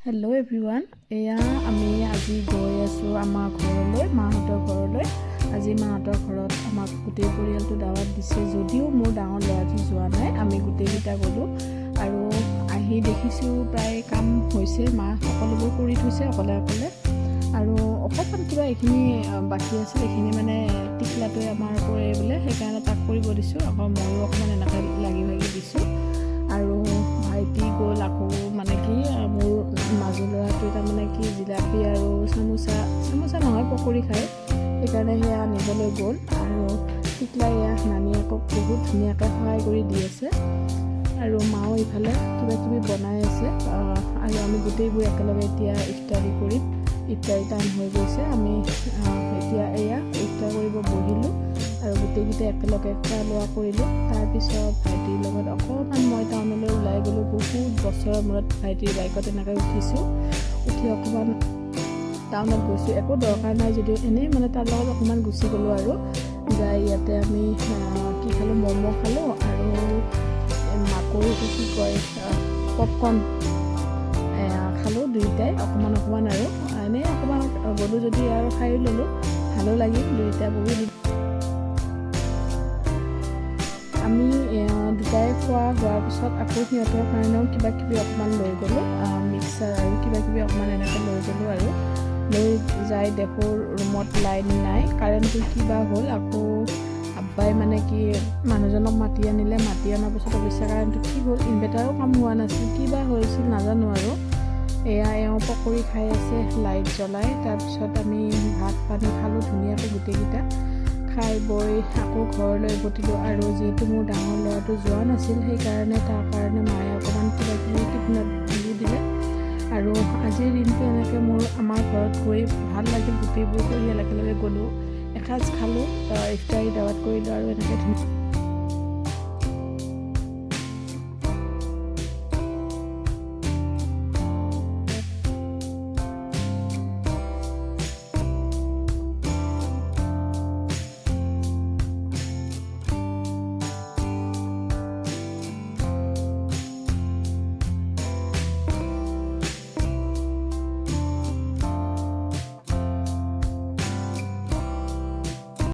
Hello' everyone, এয়া আমি আজি গৈ আছোঁ আমাৰ ঘৰলৈ, মাহঁতৰ ঘৰলৈ। আজি মাহঁতৰ ঘৰত আমাক গোটেই পৰিয়ালটো দাৱাত দিছে, যদিও মোৰ ডাঙৰ ল'ৰাটো যোৱা নাই। আমি গোটেইকেইটা গ'লোঁ আৰু আহি দেখিছোঁ প্ৰায় কাম হৈছে, মা সকলোবোৰ কৰি থৈছে অকলে অকলে। আৰু অকণমান কিবা এইখিনি বাকী আছিল, এইখিনি মানে টিকলাটোৱে আমাৰ কৰে বোলে, সেইকাৰণে তাক কৰিব দিছোঁ। আকৌ ময়ো অকণমান এনেকৈ লাগি ভাগি দিছোঁ। আৰু ভাইটি গ'ল আকৌ মানে কি মোৰ মাজু ল'ৰাটোৱে তাৰমানে কি জিলাপি আৰু চামোচা নহয় পকৰি খায়, সেইকাৰণে সেয়া নিবলৈ গ'ল। আৰু টিকলাই এয়া নানীয়েকক বহুত ধুনীয়াকৈ সহায় কৰি দি আছে। আৰু মাও ইফালে কিবা কিবি বনাই আছে। আৰু আমি গোটেইবোৰ একেলগে এতিয়া ইফতাৰী কৰিম। ইফতাৰী টাইম হৈ গৈছে, আমি এতিয়া এয়া ইফতাৰ কৰিব বহিলোঁ আৰু গোটেইকেইটাই একেলগে খোৱা লোৱা কৰিলোঁ। তাৰপিছত ভাইটিৰ লগত অকণমান মই টাউনলৈ ওলাই গ'লোঁ। বহুত বছৰৰ মূৰত ভাইটিৰ বাইকত এনেকৈ উঠিছোঁ, উঠি অকণমান টাউনত গৈছোঁ। একো দৰকাৰ নাই যদিও এনেই মানে তাৰ লগত অকণমান গুচি গ'লোঁ আৰু যাই ইয়াতে আমি কি খালোঁ, ম'ম' খালোঁ আৰু মাকৈ কি কয় পপকৰ্ণ খালোঁ দুয়োটাই অকণমান আৰু এনেই অকণমান গ'লোঁ যদি আৰু খায়ো ল'লোঁ, ভালো লাগিল দুয়োটা বহুত। আমি দুটাই খোৱা হোৱাৰ পিছত আকৌ সিহঁতৰ কাৰণেও কিবা কিবি অকণমান লৈ গ'লোঁ, মিক্সাৰ আৰু কিবা কিবি অকণমান এনেকৈ লৈ গ'লোঁ। আৰু লৈ যাই দেখোঁ ৰুমত লাইন নাই, কাৰেণ্টটো কিবা হ'ল। আকৌ আব্বাই মানে কি মানুহজনক মাতি আনিলে, মাতি অনাৰ পিছত অৱশ্যে কাৰেণ্টটো কি হ'ল, ইনভাৰ্টাৰো কাম হোৱা নাছিল, কিবা হৈছিল নাজানো। আৰু এয়া এওঁ পকৰি খাই আছে লাইট জ্বলাই। তাৰপিছত আমি ভাত পানী খালোঁ ধুনীয়াকৈ গোটেইকেইটা। খাই বৈ আকৌ ঘৰলৈ উভতিলোঁ। আৰু যিহেতু মোৰ ডাঙৰ ল'ৰাটো যোৱা নাছিল, সেইকাৰণে তাৰ কাৰণে মায়ে অকণমান কিবা কিবি টিফিনত দি দিলে। আৰু আজিৰ দিনটো এনেকৈ আমাৰ ঘৰত গৈ ভাল লাগিল। গোটেইবোৰ পৰিয়াল একেলগে গ'লোঁ, এসাঁজ খালোঁ, ইফতাৰী দাৱাত কৰিলোঁ আৰু এনেকৈ